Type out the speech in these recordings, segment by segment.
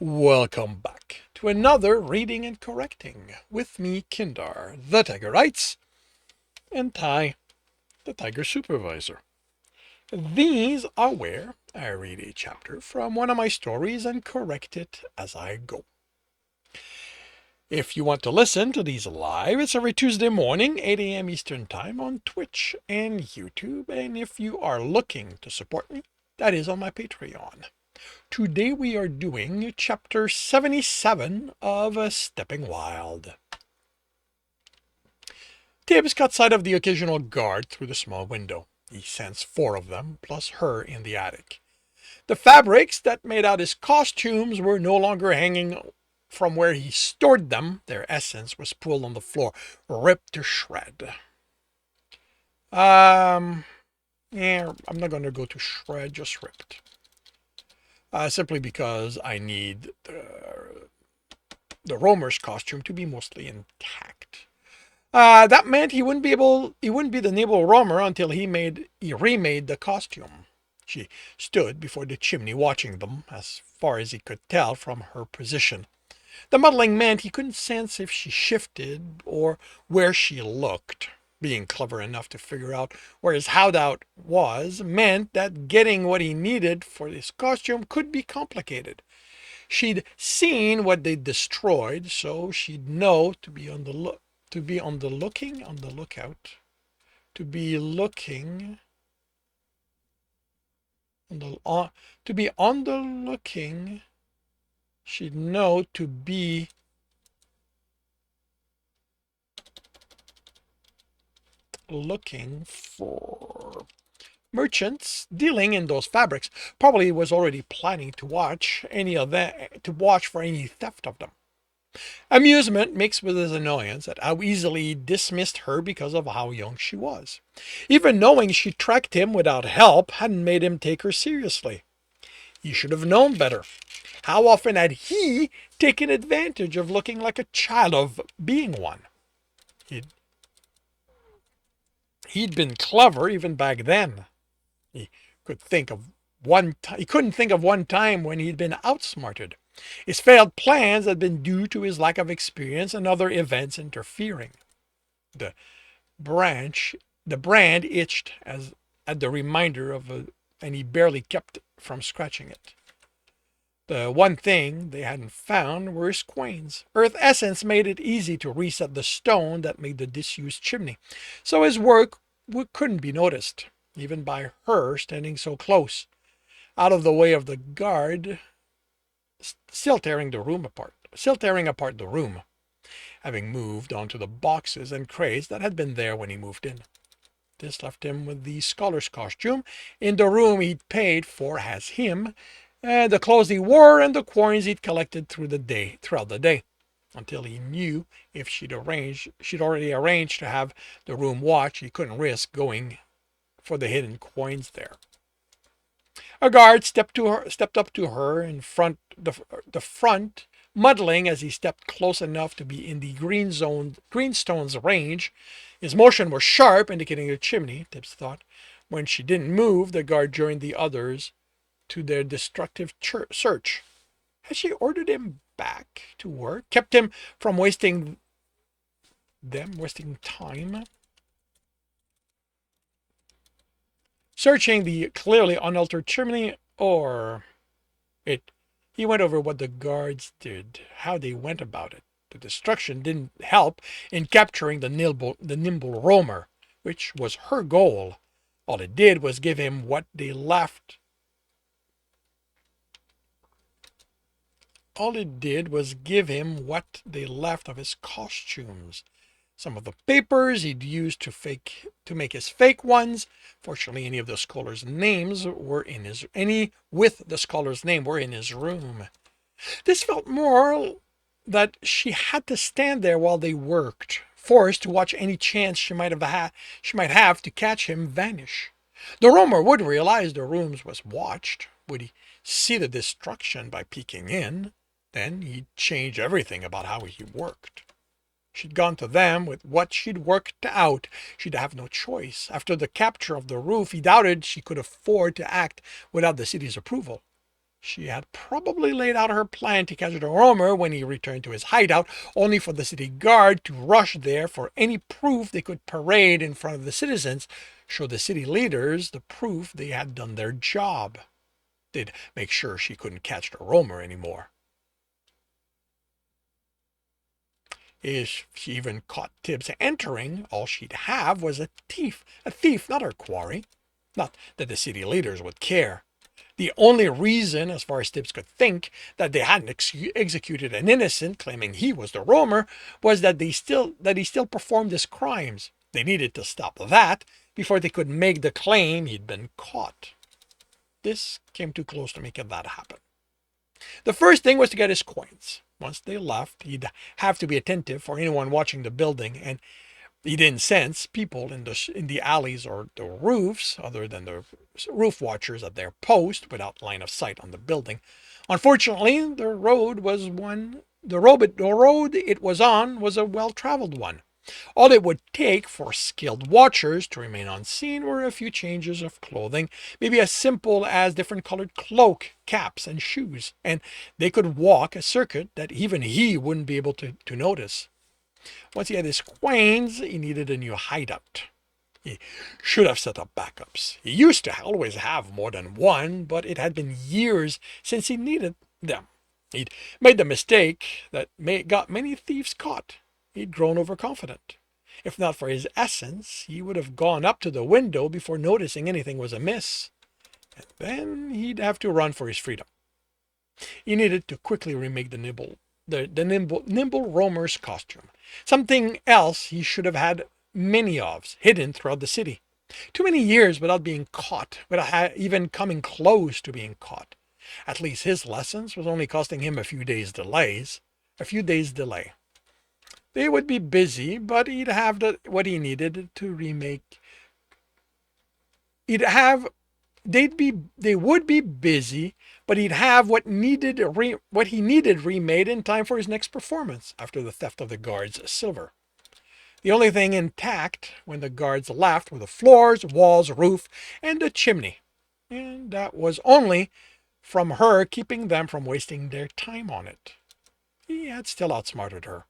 Welcome back to another Reading and Correcting with me, Kindar, the Tiger Writes, and Ty, the Tiger Supervisor. These are where I read a chapter from one of my stories and correct it as I go. If you want to listen to these live, it's every Tuesday morning, 8 a.m. Eastern Time on Twitch and YouTube, and if you are looking to support me, that is on my Patreon. Today we are doing chapter 77 of Stepping Wild. Tibs caught sight of the occasional guard through the small window. He sensed 4 of them, plus her in the attic. The fabrics that made out his costumes were no longer hanging from where he stored them. Their essence was pulled on the floor, ripped to shred. Yeah, I'm not going to go to shred, just ripped. Simply because I need the roamer's costume to be mostly intact. That meant he wouldn't be the naval roamer until he remade the costume. She stood before the chimney watching them, as far as he could tell from her position. The muddling meant he couldn't sense if she shifted or where she looked. Being clever enough to figure out where his hideout was meant that getting what he needed for his costume could be complicated. She'd seen what they'd destroyed, so she'd know to be on the lookout, to be on the looking. She'd know to be looking for merchants dealing in those fabrics. Probably was already planning to watch for any theft of them. Amusement mixed with his annoyance at how easily he dismissed her because of how young she was. Even knowing she tracked him without help hadn't made him take her seriously. He should have known better. How often had he taken advantage of looking like a child, of being one? He'd been clever even back then. He couldn't think of one time when he'd been outsmarted. His failed plans had been due to his lack of experience and other events interfering. The brand itched at the reminder and he barely kept from scratching it. The one thing they hadn't found were his quains. Earth essence made it easy to reset the stone that made the disused chimney, so his work couldn't be noticed, even by her standing so close, out of the way of the guard, still tearing apart the room, having moved onto the boxes and crates that had been there when he moved in. This left him with the scholar's costume in the room he'd paid for as him, the clothes he wore, and the coins he'd collected throughout the day, until he knew if she'd already arranged to have the room watched, he couldn't risk going for the hidden coins there. A guard stepped up to her in front, muddling as he stepped close enough to be in the greenstone's range. His motion was sharp, indicating a chimney, Tibs thought. When she didn't move, the guard joined the others to their destructive search. Had she ordered him back to work? Kept him from wasting time? Searching the clearly unaltered chimney, or he went over what the guards did, how they went about it. The destruction didn't help in capturing the nimble roamer, which was her goal. All it did was give him what they left. All it did was give him what they left of his costumes. Some of the papers he'd used to make his fake ones. Fortunately, any with the scholar's name were in his room. This felt more that she had to stand there while they worked, forced to watch any chance she might have to catch him vanish. The roamer would realize the rooms was watched. Would he see the destruction by peeking in? Then he'd change everything about how he worked. She'd gone to them with what she'd worked out. She'd have no choice. After the capture of the roof, he doubted she could afford to act without the city's approval. She had probably laid out her plan to catch the roamer when he returned to his hideout, only for the city guard to rush there for any proof they could parade in front of the citizens, show the city leaders the proof they had done their job. They'd make sure she couldn't catch the roamer anymore. If she even caught Tibs entering, all she'd have was a thief, not her quarry. Not that the city leaders would care. The only reason, as far as Tibs could think, that they hadn't executed an innocent, claiming he was the roamer, was that he still performed his crimes. They needed to stop that before they could make the claim he'd been caught. This came too close to making that happen. The first thing was to get his coins. Once they left, he'd have to be attentive for anyone watching the building, and he didn't sense people in the alleys or the roofs, other than the roof watchers at their post, without line of sight on the building. Unfortunately, the road it was on was a well-traveled one. All it would take for skilled watchers to remain unseen were a few changes of clothing, maybe as simple as different colored cloak, caps, and shoes, and they could walk a circuit that even he wouldn't be able to notice. Once he had his coins, he needed a new hideout. He should have set up backups. He used to always have more than one, but it had been years since he needed them. He'd made the mistake that got many thieves caught. He'd grown overconfident. If not for his essence, he would have gone up to the window before noticing anything was amiss. And then he'd have to run for his freedom. He needed to quickly remake the nimble roamer's costume. Something else he should have had many of, hidden throughout the city. Too many years without being caught, without even coming close to being caught. At least his lessons was only costing him a few days' delay. They would be busy, but he'd have what he needed to remake. They would be busy, but he'd have what he needed remade in time for his next performance after the theft of the guard's silver. The only thing intact when the guards left were the floors, walls, roof, and the chimney. And that was only from her keeping them from wasting their time on it. He had still outsmarted her.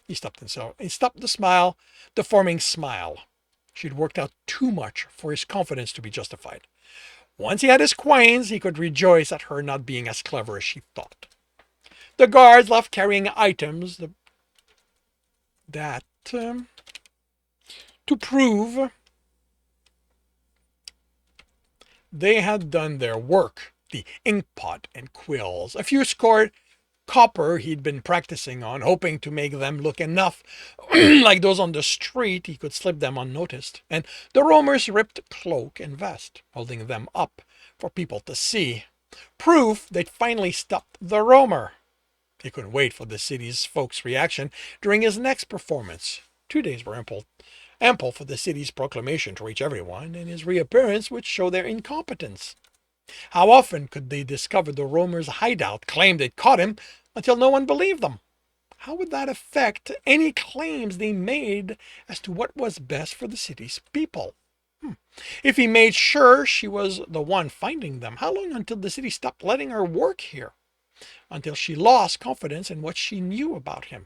He stopped the forming smile. She'd worked out too much for his confidence to be justified. Once he had his coins, he could rejoice at her not being as clever as she thought. The guards left carrying items to prove they had done their work. The inkpot and quills, a few scored copper he'd been practicing on, hoping to make them look enough like those on the street he could slip them unnoticed, and the roamer's ripped cloak and vest, holding them up for people to see. Proof they'd finally stopped the roamer. He couldn't wait for the city's folks' reaction during his next performance. 2 days were ample for the city's proclamation to reach everyone, and his reappearance would show their incompetence. How often could they discover the roamer's hideout, claim they'd caught him, until no one believed them? How would that affect any claims they made as to what was best for the city's people? If he made sure she was the one finding them, how long until the city stopped letting her work here? Until she lost confidence in what she knew about him.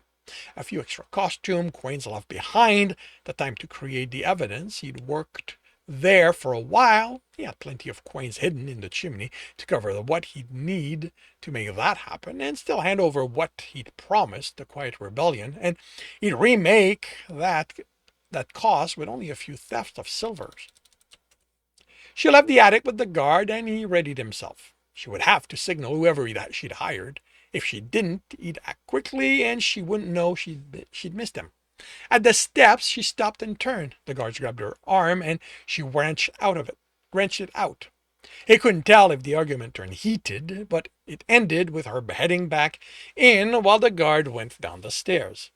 A few extra costume, coins left behind, the time to create the evidence. He'd worked there for a while. He had plenty of coins hidden in the chimney to cover what he'd need to make that happen, and still hand over what he'd promised, the quiet rebellion, and he'd remake that cost with only a few thefts of silvers. She left the attic with the guard, and he readied himself. She would have to signal whoever she'd hired. If she didn't, he'd act quickly, and she wouldn't know she'd missed him. At the steps, she stopped and turned. The guards grabbed her arm, and she wrenched it out. He couldn't tell if the argument turned heated, but it ended with her heading back in while the guard went down the stairs.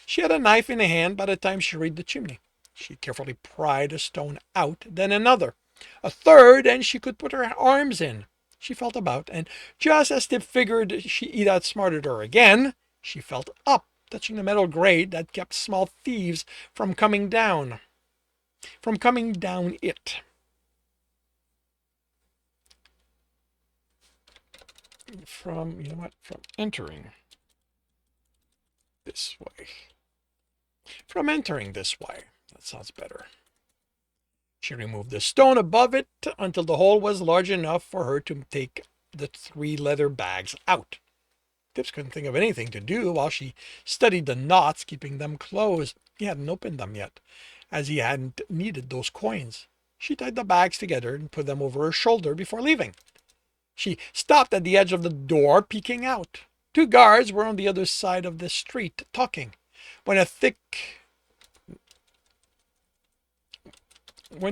She had a knife in her hand by the time she reached the chimney. She carefully pried a stone out, then another. A third, and she could put her arms in. She felt about, and just as Tib figured he'd outsmarted her again, she felt up, touching the metal grate that kept small thieves from coming down it. from, you know what, from entering this way. From entering this way. That sounds better. She removed the stone above it until the hole was large enough for her to take the 3 leather bags out. Tibs couldn't think of anything to do while she studied the knots keeping them closed. He hadn't opened them yet, as he hadn't needed those coins. She tied the bags together and put them over her shoulder before leaving. She stopped at the edge of the door, peeking out. 2 guards were on the other side of the street, talking. When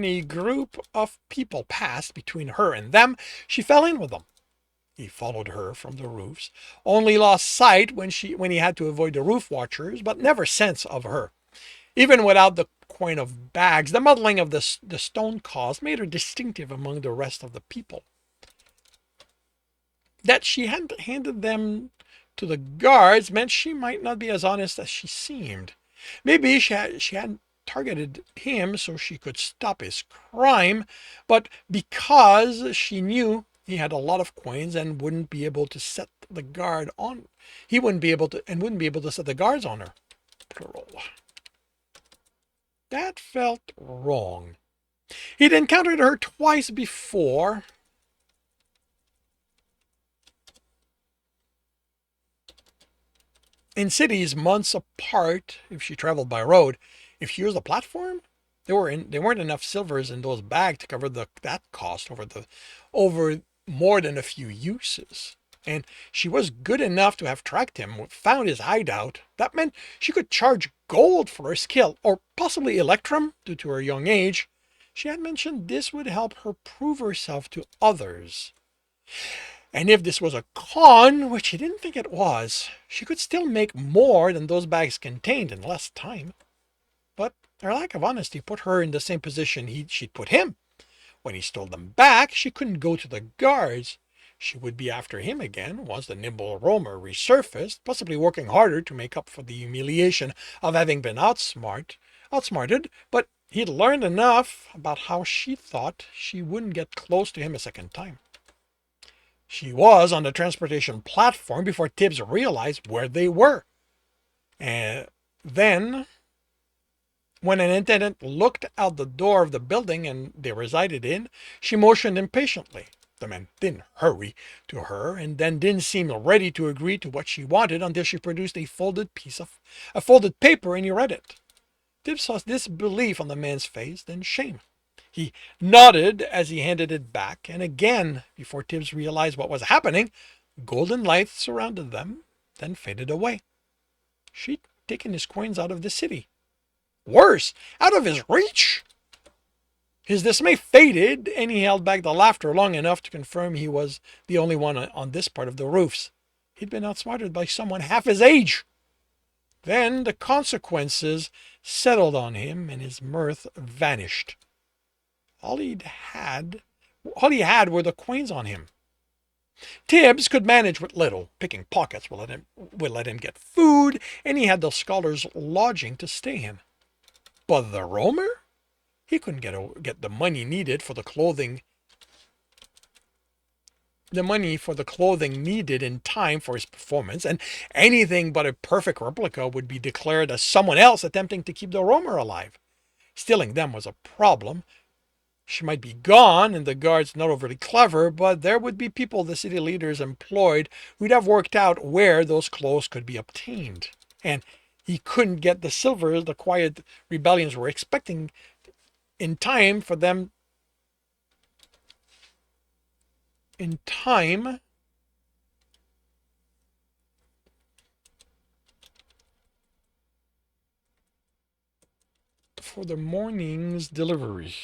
a group of people passed between her and them, she fell in with them. He followed her from the roofs, only lost sight when he had to avoid the roof watchers, but never sense of her. Even without the coin of bags, the muddling of the stone cause made her distinctive among the rest of the people. That she hadn't handed them to the guards meant she might not be as honest as she seemed. Maybe she hadn't targeted him so she could stop his crime, but because she knew he had a lot of coins and wouldn't be able to set the guard on, he wouldn't be able to set the guards on her. Plural. That felt wrong. He'd encountered her twice before. In cities months apart, if she traveled by road, if she used a platform, there weren't enough silvers in those bags to cover that cost over more than a few uses. And she was good enough to have tracked him, found his hideout. That meant she could charge gold for her skill, or possibly electrum, due to her young age. She had mentioned this would help her prove herself to others. And if this was a con, which she didn't think it was, she could still make more than those bags contained in less time. But her lack of honesty put her in the same position she'd put him. When he stole them back, she couldn't go to the guards. She would be after him again once the nimble roamer resurfaced, possibly working harder to make up for the humiliation of having been outsmarted, but he'd learned enough about how she thought she wouldn't get close to him a second time. She was on the transportation platform before Tibs realized where they were. And then, when an attendant looked out the door of the building and they resided in, she motioned impatiently. The man didn't hurry to her, and then didn't seem ready to agree to what she wanted until she produced a folded paper, and he read it. Tibs saw disbelief on the man's face, then shame. He nodded as he handed it back, and again, before Tibs realized what was happening, golden light surrounded them, then faded away. She'd taken his coins out of the city. Worse, out of his reach. His dismay faded, and he held back the laughter long enough to confirm he was the only one on this part of the roofs. He'd been outsmarted by someone half his age. Then the consequences settled on him, and his mirth vanished. All he had were the coins on him. Tibs could manage with little. Picking pockets would let him get food, and he had the scholar's lodging to stay in. But the roamer? He couldn't get the money needed for the clothing. The money for the clothing needed in time for his performance, and anything but a perfect replica would be declared as someone else attempting to keep the roamer alive. Stealing them was a problem. She might be gone, and the guards not overly clever, but there would be people the city leaders employed who'd have worked out where those clothes could be obtained. And he couldn't get the silver the quiet rebellions were expecting in time for them. In time for the morning's delivery.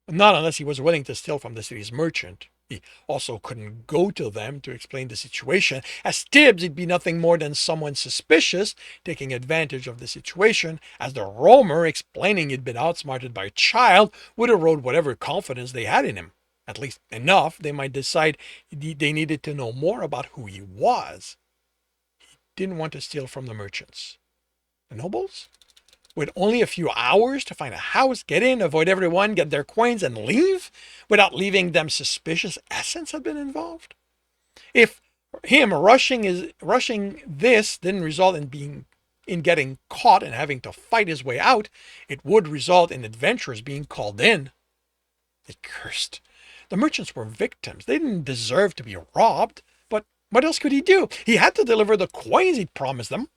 Not unless he was willing to steal from the city's merchant. He also couldn't go to them to explain the situation. As Tibs, he'd be nothing more than someone suspicious, taking advantage of the situation. As the roamer, explaining he'd been outsmarted by a child, would erode whatever confidence they had in him. At least enough, they might decide they needed to know more about who he was. He didn't want to steal from the merchants. The nobles with only a few hours to find a house, get in, avoid everyone, get their coins, and leave without leaving them suspicious essence had been involved? If him rushing this didn't result in getting caught and having to fight his way out, it would result in adventurers being called in. It cursed. The merchants were victims. They didn't deserve to be robbed. But what else could he do? He had to deliver the coins he'd promised them.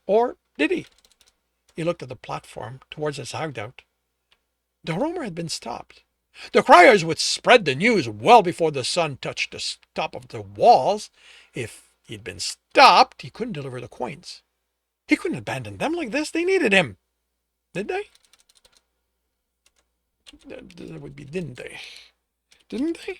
Or did he? He looked at the platform towards his hideout. The roamer had been stopped. The criers would spread the news well before the sun touched the top of the walls. If he'd been stopped, he couldn't deliver the coins. He couldn't abandon them like this. They needed him. Did they? That would be, didn't they? Didn't they?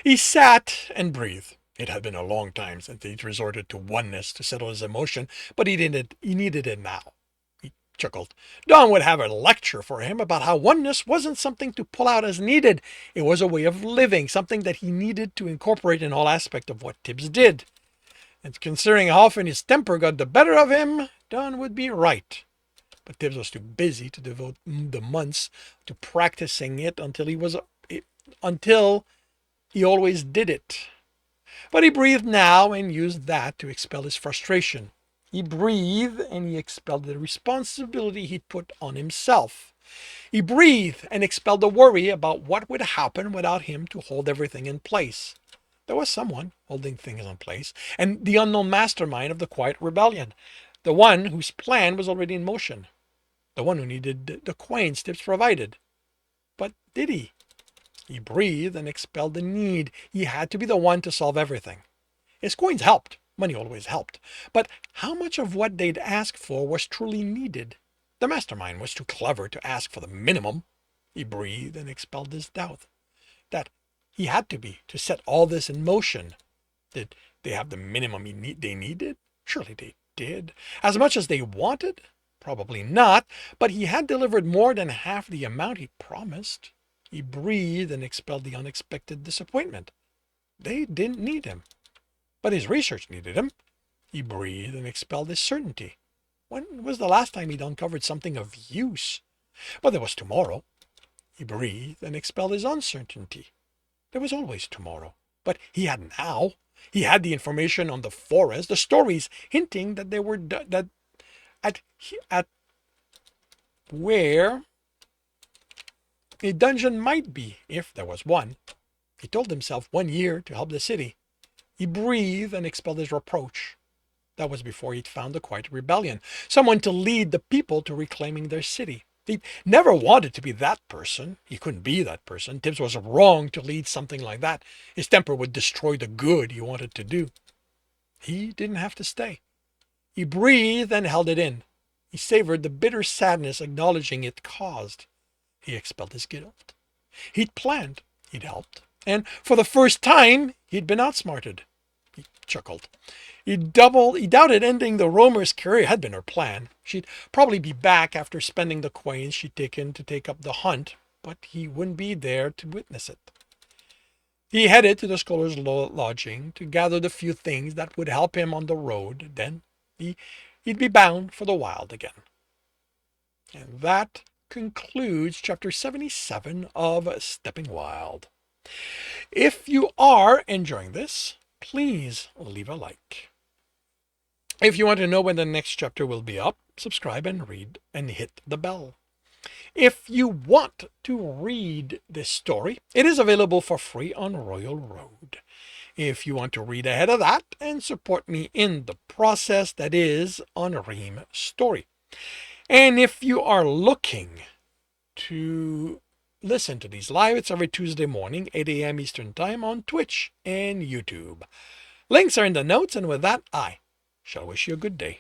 He sat and breathed. It had been a long time since he'd resorted to oneness to settle his emotion, but he needed it now. He chuckled. Don would have a lecture for him about how oneness wasn't something to pull out as needed. It was a way of living, something that he needed to incorporate in all aspects of what Tibs did. And considering how often his temper got the better of him, Don would be right. But Tibs was too busy to devote the months to practicing it until he always did it. But he breathed now and used that to expel his frustration. He breathed and he expelled the responsibility he'd put on himself. He breathed and expelled the worry about what would happen without him to hold everything in place. There was someone holding things in place, and the unknown mastermind of the quiet rebellion, the one whose plan was already in motion, the one who needed the coins Tibs provided. But did he? He breathed and expelled the need. He had to be the one to solve everything. His coins helped. Money always helped. But how much of what they'd ask for was truly needed? The mastermind was too clever to ask for the minimum. He breathed and expelled this doubt. That he had to be to set all this in motion. Did they have the minimum they needed? Surely they did. As much as they wanted? Probably not. But he had delivered more than half the amount he promised. He breathed and expelled the unexpected disappointment. They didn't need him. But his research needed him. He breathed and expelled his certainty. When was the last time he'd uncovered something of use? But there was tomorrow. He breathed and expelled his uncertainty. There was always tomorrow. But he had now. He had the information on the forest, the stories hinting that they were at where a dungeon might be, if there was one. He told himself 1 year to help the city. He breathed and expelled his reproach. That was before he'd found the quiet rebellion, someone to lead the people to reclaiming their city. He never wanted to be that person. He couldn't be that person. Tibs was wrong to lead something like that. His temper would destroy the good he wanted to do. He didn't have to stay. He breathed and held it in. He savored the bitter sadness acknowledging it caused. He expelled his guilt. He'd planned. He'd helped. And for the first time, he'd been outsmarted. He chuckled. He doubted ending the roamer's career had been her plan. She'd probably be back after spending the coins she'd taken to take up the hunt, but he wouldn't be there to witness it. He headed to the scholar's lodging to gather the few things that would help him on the road. Then he'd be bound for the wild again. And that concludes chapter 77 of Stepping Wild. If you are enjoying this, please leave a like. If you want to know when the next chapter will be up, subscribe and read and hit the bell. If you want to read this story, it is available for free on Royal Road. If you want to read ahead of that and support me in the process, that is on Ream Story. And if you are looking to listen to these live, it's every Tuesday morning, 8 a.m. Eastern Time on Twitch and YouTube. Links are in the notes, and with that, I shall wish you a good day.